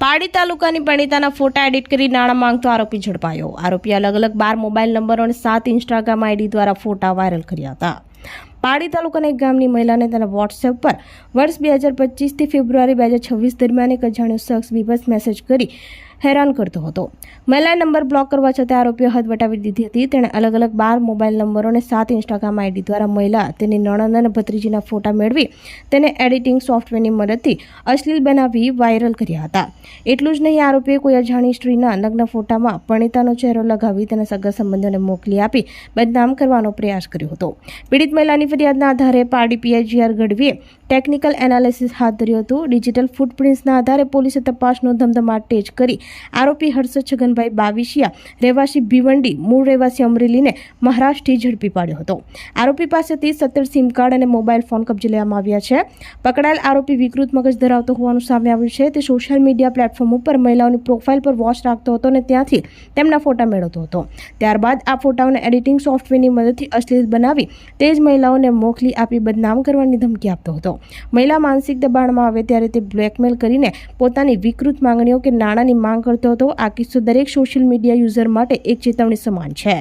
પાડી તાલુકાની પરિણીતાના ફોટા એડિટ કરી નાણાં માંગતો આરોપી ઝડપાયો। આરોપીએ અલગ અલગ 12 મોબાઈલ નંબરો અને 7 ઇન્સ્ટાગ્રામ આઈડી દ્વારા ફોટા વાયરલ કર્યા હતા। પાડી તાલુકાના એક ગામની મહિલાને તેના વોટ્સએપ પર વર્ષ 2025 થી ફેબ્રુઆરી 2026 દરમિયાન એક અજાણ્યો શખ્સ બીભત્સ મેસેજ કરી હેરાન કરતો હતો। મહિલાએ નંબર બ્લોક કરવા છતાં આરોપીએ હદ વટાવી દીધી હતી। તેણે અલગ અલગ 12 મોબાઈલ નંબરો અને 7 ઇન્સ્ટાગ્રામ આઈડી દ્વારા મહિલા તેની નણંદ અને ભત્રીજીના ફોટા મેળવી તેને એડિટિંગ સોફ્ટવેરની મદદથી અશ્લીલ બનાવી વાયરલ કર્યા હતા। એટલું જ નહીં, આરોપીએ કોઈ અજાણી સ્ત્રીના લગ્ન ફોટામાં પરિણીતાનો ચહેરો લગાવી તેના સગા સંબંધીઓને મોકલી આપી બદનામ કરવાનો પ્રયાસ કર્યો હતો। પીડિત મહિલાની ફરિયાદના આધારે પારડી પીઆઈજીઆર ગઢવીએ ટેકનિકલ એનાલિસિસ હાથ ધર્યું હતું। ડિજિટલ ફૂટપ્રિન્ટ્સના આધારે પોલીસે તપાસનો ધમધમાટ તેજ કરી આરોપી હર્ષદ છગનભાઈ બાવીશિયા રહેવાસી ભીવંડી મૂળ રહેવાસી અમરેલીને મહારાષ્ટ્રથી ઝડપી પાડ્યો હતો। આરોપી પાસેથી 17 સિમ કાર્ડ અને મોબાઈલ ફોન કબજે લેવામાં આવ્યા છે। પકડાયેલ આરોપી વિકૃત મગજ ધરાવતો હોવાનું સામે આવ્યું છે। તે સોશિયલ મીડિયા પ્લેટફોર્મ ઉપર મહિલાઓની પ્રોફાઇલ પર વોચ રાખતો હતો અને ત્યાંથી તેમના ફોટા મેળવતો હતો। ત્યારબાદ આ ફોટાઓને એડિટિંગ સોફ્ટવેરની મદદથી અશ્લીલ બનાવી તે જ મહિલાઓને મોકલી આપી બદનામ કરવાની ધમકી આપતો હતો। મહિલા માનસિક દબાણમાં આવે ત્યારે તે બ્લેકમેલ કરીને પોતાની વિકૃત માંગણીઓ કે નાણાંની માંગ કરતો હતો। આ કિસ્સો દરેક સોશિયલ મીડિયા યુઝર માટે એક ચેતવણી સમાન છે।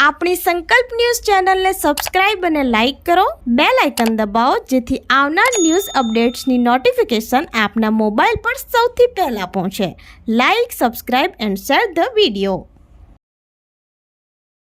આપણી સંકલ્પ ન્યૂઝ ચેનલને સબસ્ક્રાઇબ અને લાઇક કરો, બેલ આઇકન દબાવો જેથી આવનાર ન્યૂઝ અપડેટ્સની નોટિફિકેશન આપના મોબાઈલ પર સૌથી પહેલા પહોંચે। Like, subscribe and share the video.